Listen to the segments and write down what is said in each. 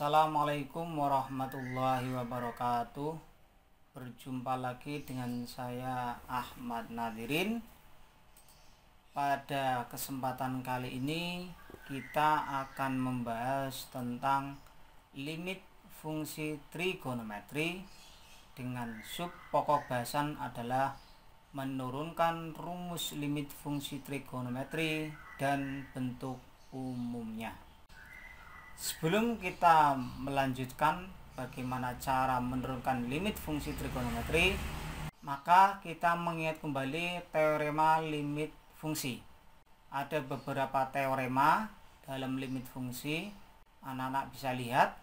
Assalamualaikum warahmatullahi wabarakatuh. Berjumpa lagi dengan saya Ahmad Nadirin. Pada kesempatan kali ini kita akan membahas tentang limit fungsi trigonometri dengan sub pokok bahasan adalah menurunkan rumus limit fungsi trigonometri dan bentuk umumnya. Sebelum kita melanjutkan bagaimana cara menurunkan limit fungsi trigonometri, maka kita mengingat kembali teorema limit fungsi. Ada beberapa teorema dalam limit fungsi, anak-anak bisa lihat.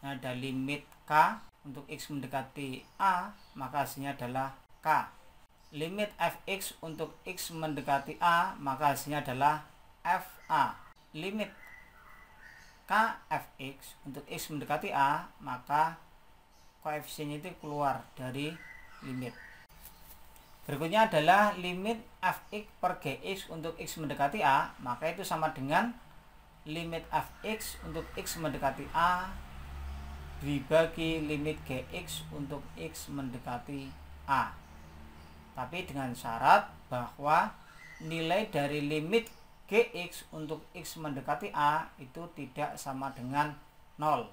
Ada limit K untuk X mendekati A, maka hasilnya adalah K. Limit Fx untuk X mendekati A, maka hasilnya adalah Fa. Limit Kfx untuk X mendekati A, maka koefisiennya itu keluar dari limit. Berikutnya adalah limit Fx per Gx untuk X mendekati A, maka itu sama dengan limit Fx untuk X mendekati A dibagi limit Gx untuk X mendekati A. Tapi dengan syarat bahwa nilai dari limit Gx untuk X mendekati A itu tidak sama dengan 0.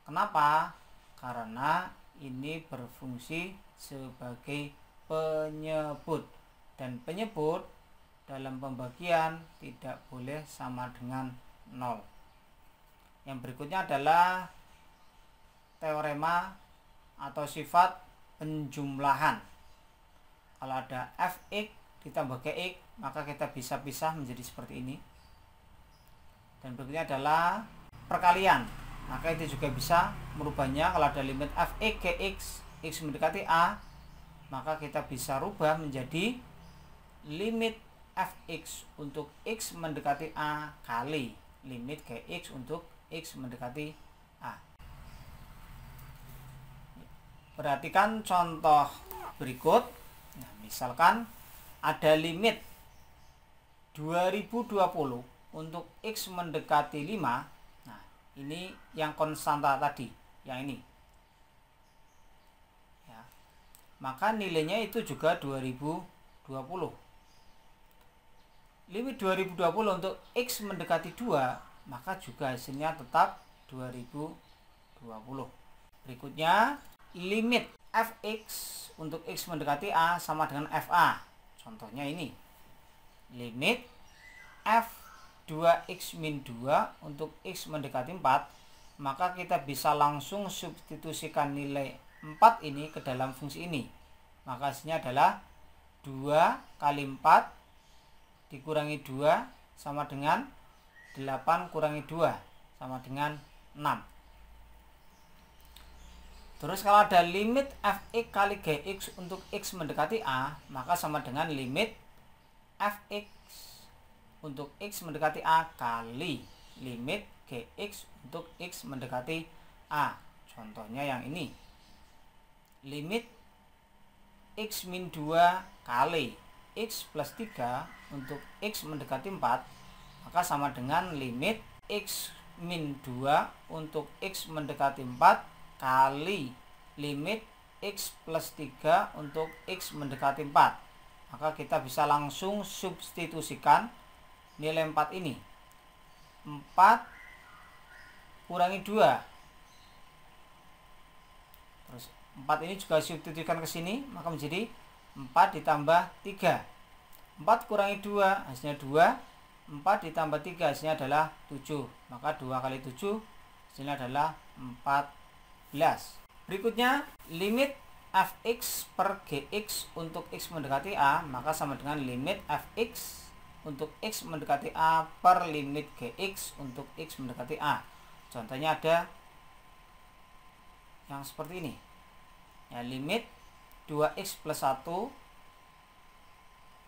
Kenapa? Karena ini berfungsi sebagai penyebut, dan penyebut dalam pembagian tidak boleh sama dengan 0. Yang berikutnya adalah teorema atau sifat penjumlahan. Kalau ada Fx ditambah Gx, maka kita bisa pisah menjadi seperti ini. Dan berikutnya adalah perkalian, maka itu juga bisa merubahnya. Kalau ada limit Fx Gx X mendekati A, maka kita bisa rubah menjadi limit Fx untuk X mendekati A kali limit Gx untuk X mendekati A. Perhatikan contoh berikut. Nah, misalkan ada limit 2020 untuk X mendekati 5. Nah, ini yang konstanta tadi, yang ini ya. Maka nilainya itu juga 2020. Limit 2020 untuk X mendekati 2, maka juga hasilnya tetap 2020. Berikutnya, limit Fx untuk X mendekati A sama dengan Fa. Contohnya ini, limit F2x-2 untuk X mendekati 4, maka kita bisa langsung substitusikan nilai 4 ini ke dalam fungsi ini. Maka hasilnya adalah 2 kali 4 dikurangi 2 sama dengan 8 kurangi 2 sama dengan 6. Terus kalau ada limit Fx kali Gx untuk X mendekati A, maka sama dengan limit Fx untuk X mendekati A kali limit Gx untuk X mendekati A. Contohnya yang ini, limit X-2 kali X plus 3 untuk X mendekati 4, maka sama dengan limit X-2 untuk X mendekati 4 kali limit X plus 3 untuk X mendekati 4. Maka kita bisa langsung substitusikan nilai 4 ini. 4 kurangi 2. Terus 4 ini juga substitusikan ke sini, maka menjadi 4 ditambah 3. 4 kurangi 2 hasilnya 2. 4 ditambah 3 hasilnya adalah 7. Maka 2 kali 7 hasilnya adalah 14. Berikutnya, limit Fx per Gx untuk X mendekati A, maka sama dengan limit Fx untuk X mendekati A per limit Gx untuk X mendekati A. Contohnya ada yang seperti ini. Ya, limit 2x plus 1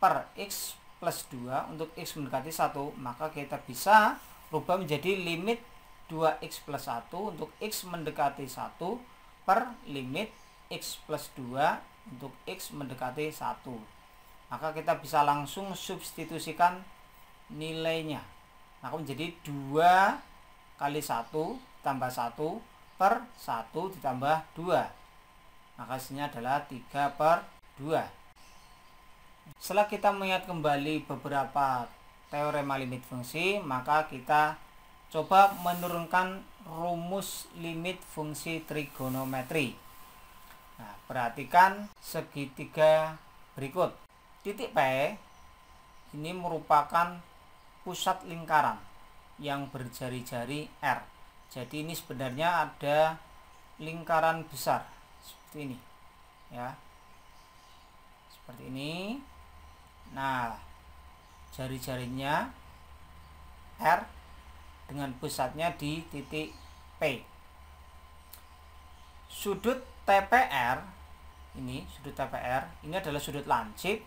per X plus 2 untuk X mendekati 1, maka kita bisa rubah menjadi limit 2x plus 1 untuk X mendekati 1 per limit X plus 2 untuk X mendekati 1. Maka kita bisa langsung substitusikan nilainya. Maka menjadi 2 kali 1 ditambah 1 per 1 ditambah 2. Maka hasilnya adalah 3 per 2. Setelah kita mengingat kembali beberapa teorema limit fungsi, maka kita coba menurunkan rumus limit fungsi trigonometri. Nah, perhatikan segitiga berikut. Titik P ini merupakan pusat lingkaran yang berjari-jari R. Jadi ini sebenarnya ada lingkaran besar seperti ini, ya, seperti ini. Nah, jari-jarinya R dengan pusatnya di titik P. Sudut TPR ini, sudut TPR ini adalah sudut lancip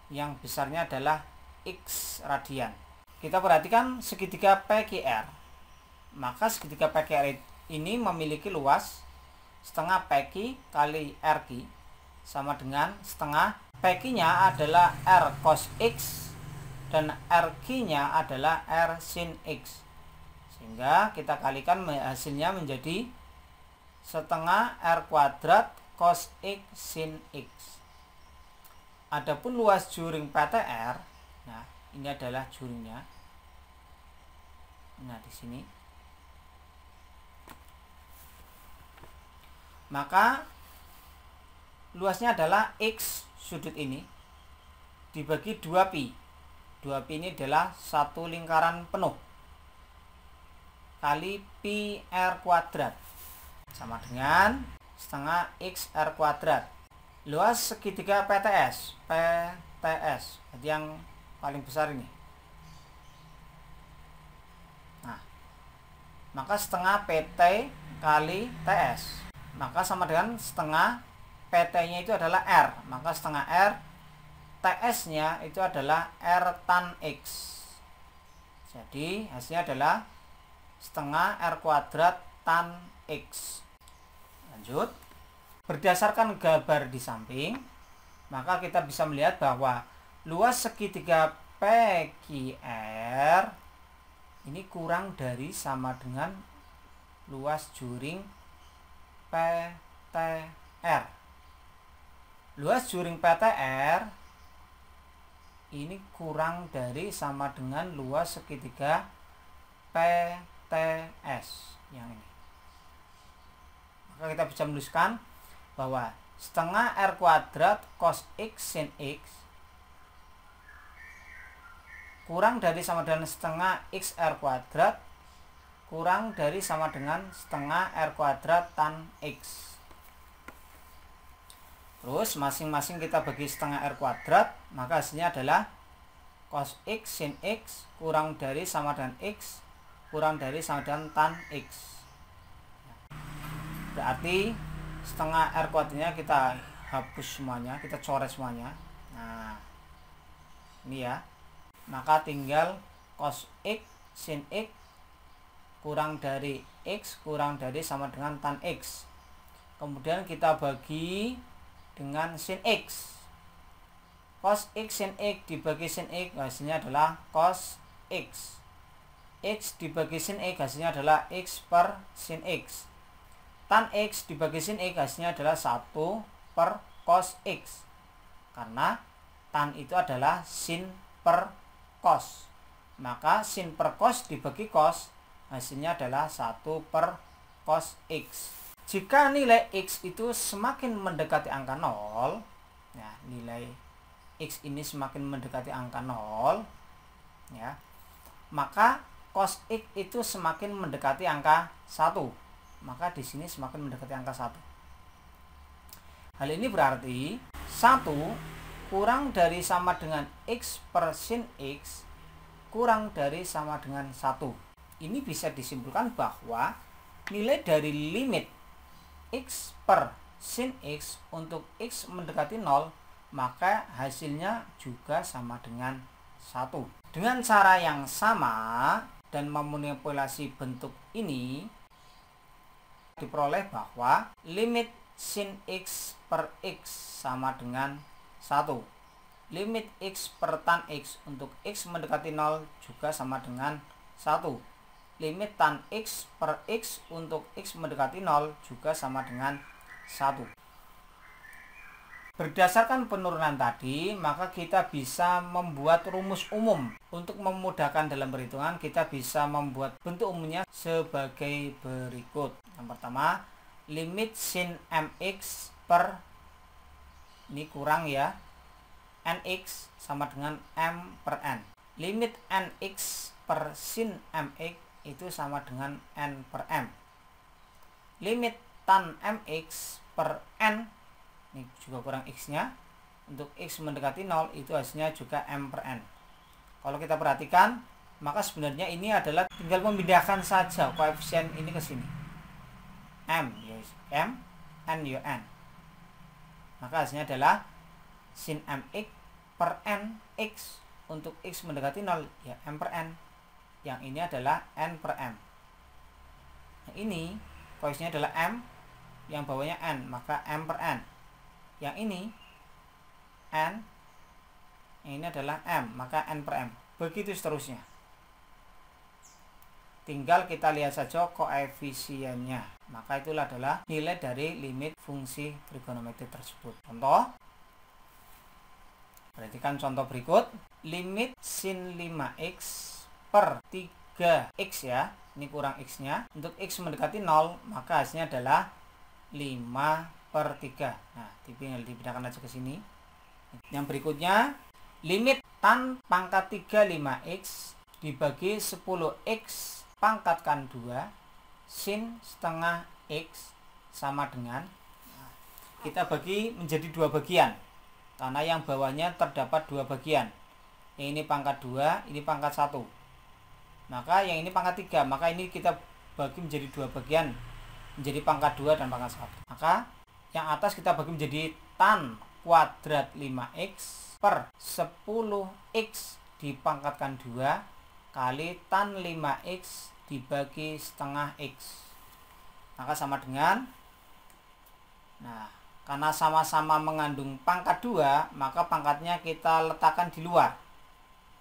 yang besarnya adalah X radian. Kita perhatikan segitiga PQR. Maka segitiga PQR ini memiliki luas setengah PQ kali RQ sama dengan setengah PQ-nya adalah R cos X dan RQ-nya adalah R sin X. Sehingga kita kalikan hasilnya menjadi setengah R kuadrat cos X sin X. Adapun luas juring PTR, nah ini adalah juringnya. Nah di sini. Maka luasnya adalah X sudut ini dibagi 2pi. 2pi ini adalah satu lingkaran penuh kali pi R kuadrat sama dengan setengah X R kuadrat. Luas segitiga PTS jadi yang paling besar ini. Nah, maka setengah PT kali TS, maka sama dengan setengah PT-nya itu adalah R, maka setengah R, TS-nya itu adalah R tan X. Jadi hasilnya adalah setengah R kuadrat tan X. Lanjut, berdasarkan gambar di samping, maka kita bisa melihat bahwa luas segitiga PQR ini kurang dari sama dengan luas juring PTR. Luas juring PTR ini kurang dari sama dengan luas segitiga PTS yang ini. Maka kita bisa menuliskan bahwa setengah R kuadrat cos X sin X kurang dari sama dengan setengah XR kuadrat kurang dari sama dengan setengah R kuadrat tan X. Terus masing-masing kita bagi setengah R kuadrat, maka hasilnya adalah cos X sin X kurang dari sama dengan X kurang dari sama dengan tan X. Berarti setengah R kuadratnya kita hapus semuanya, kita coret semuanya. Nah, ini ya. Maka tinggal cos X sin X kurang dari X kurang dari sama dengan tan X. Kemudian kita bagi dengan sin X. Cos X sin X dibagi sin X hasilnya adalah cos X. X dibagi sin X hasilnya adalah X per sin X. Tan X dibagi sin X hasilnya adalah 1 per cos X. Karena tan itu adalah sin per cos. Maka sin per cos dibagi cos hasilnya adalah 1 per cos X. Jika nilai X itu semakin mendekati angka 0, ya, nilai X ini semakin mendekati angka 0, ya, maka cos X itu semakin mendekati angka 1. Maka di sini semakin mendekati angka 1. Hal ini berarti 1 kurang dari sama dengan X per sin X kurang dari sama dengan 1. Ini bisa disimpulkan bahwa nilai dari limit X per sin X untuk X mendekati 0, maka hasilnya juga sama dengan 1. Dengan cara yang sama dan memanipulasi bentuk ini, diperoleh bahwa limit sin X per X sama dengan 1. Limit X per tan X untuk X mendekati 0 juga sama dengan 1. limit tan X per X untuk X mendekati 0 juga sama dengan 1. Berdasarkan penurunan tadi, maka kita bisa membuat rumus umum. Untuk memudahkan dalam perhitungan, kita bisa membuat bentuk umumnya sebagai berikut. Yang pertama, limit sin mx per, ini kurang ya, nx sama dengan m per n. Limit nx per sin mx itu sama dengan n per m. Limit tan mx per n, ini juga kurang x-nya, untuk x mendekati 0 itu hasilnya juga m per n. Kalau kita perhatikan, maka sebenarnya ini adalah tinggal memindahkan saja koefisien ini ke sini. M, m, n, n. Maka hasilnya adalah sin mx per n x untuk x mendekati 0 ya m per n. Yang ini adalah n per m. Yang ini koefisiennya adalah m, yang bawahnya n, maka m per n. Yang ini n, yang ini adalah m, maka n per m. Begitu seterusnya. Tinggal kita lihat saja koefisiennya. Maka itulah adalah nilai dari limit fungsi trigonometri tersebut. Contoh, perhatikan contoh berikut. Limit sin 5x per 3x ya, ini kurang x-nya. Untuk x mendekati 0, maka hasilnya adalah 5 per 3. Nah, dipindahkan aja ke sini. Yang berikutnya, limit tan pangkat 3 5x dibagi 10x pangkatkan 2 sin setengah x sama dengan, nah, kita bagi menjadi dua bagian karena yang bawahnya terdapat dua bagian. Yang ini pangkat 2, ini pangkat 1. Maka yang ini pangkat 3, maka ini kita bagi menjadi dua bagian, menjadi pangkat 2 dan pangkat 1. Maka yang atas kita bagi menjadi tan kuadrat 5x per 10x dipangkatkan 2 kali tan 5x dibagi setengah x. Maka sama dengan, nah, karena sama-sama mengandung pangkat 2, maka pangkatnya kita letakkan di luar.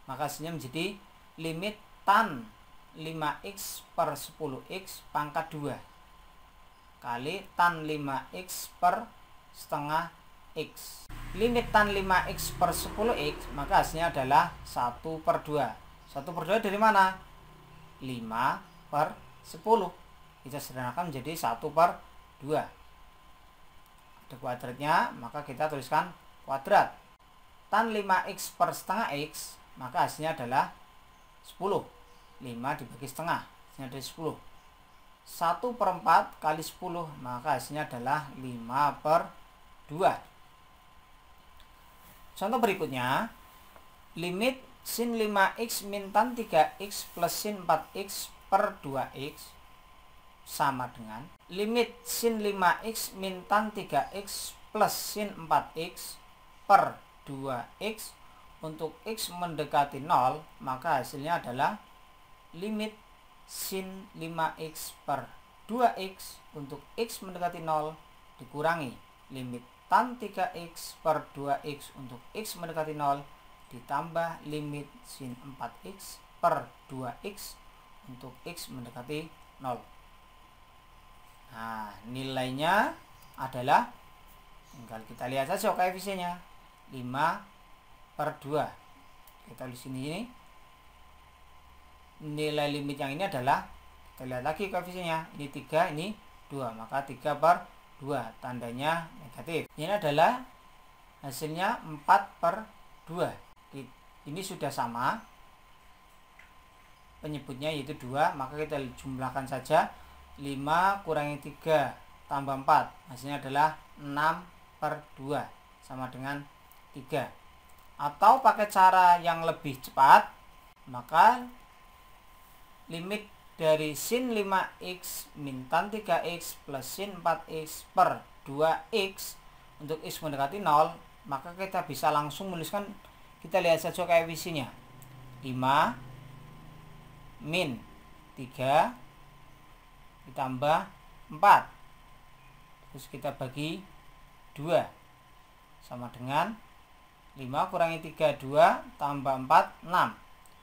Maka hasilnya menjadi limit tan 5x per 10x pangkat 2 kali tan 5x per setengah x. Limit tan 5x per 10x, maka hasilnya adalah 1 per 2. 1 per 2 dari mana? 5 per 10. Kita sederhanakan menjadi 1 per 2. Ada kuadratnya, maka kita tuliskan kuadrat. Tan 5x per setengah x, maka hasilnya adalah 10. 5 dibagi setengah, hasilnya dari 10. 1 per 4 kali 10, maka hasilnya adalah 5 per 2. Contoh berikutnya, limit sin 5x min tan 3x plus sin 4x per 2x sama dengan limit sin 5x min tan 3x plus sin 4x per 2x untuk x mendekati 0, maka hasilnya adalah limit sin 5x per 2x untuk x mendekati 0 dikurangi limit tan 3x per 2x untuk x mendekati 0 ditambah limit sin 4x per 2x untuk x mendekati 0. Nah, nilainya adalah, tinggal kita lihat saja koefisiennya, 5 per 2. Kita di sini ini nilai limit yang ini adalah, kita lihat lagi koefisiennya, ini 3, ini 2, maka 3 per 2, tandanya negatif. Ini adalah hasilnya 4 per 2. Ini sudah sama, penyebutnya yaitu 2, maka kita jumlahkan saja. 5 kurangi 3 tambah 4, hasilnya adalah 6 per 2 sama dengan 3. Atau pakai cara yang lebih cepat, maka limit dari sin 5x min tan 3x plus sin 4x per 2x untuk x mendekati 0, maka kita bisa langsung menuliskan, kita lihat saja koefisiennya, 5 min 3 ditambah 4, terus kita bagi 2 sama dengan 5 kurangi 3 2 tambah 4 6,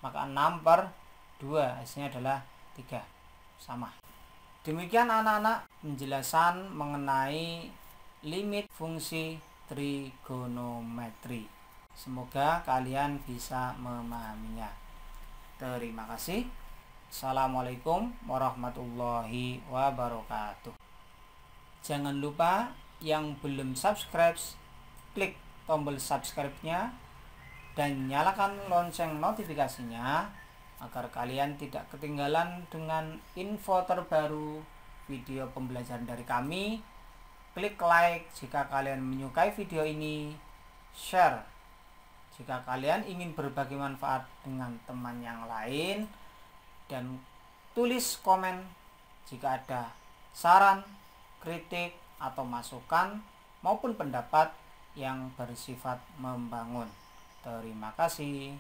maka 6 per 2, hasilnya adalah 3 sama. Demikian anak-anak penjelasan mengenai limit fungsi trigonometri. Semoga kalian bisa memahaminya. Terima kasih. Assalamualaikum warahmatullahi wabarakatuh. Jangan lupa yang belum subscribe, klik tombol subscribe-nya dan nyalakan lonceng notifikasinya agar kalian tidak ketinggalan dengan info terbaru video pembelajaran dari kami. Klik like jika kalian menyukai video ini, share jika kalian ingin berbagi manfaat dengan teman yang lain, dan tulis komen jika ada saran, kritik, atau masukan maupun pendapat yang bersifat membangun. Terima kasih.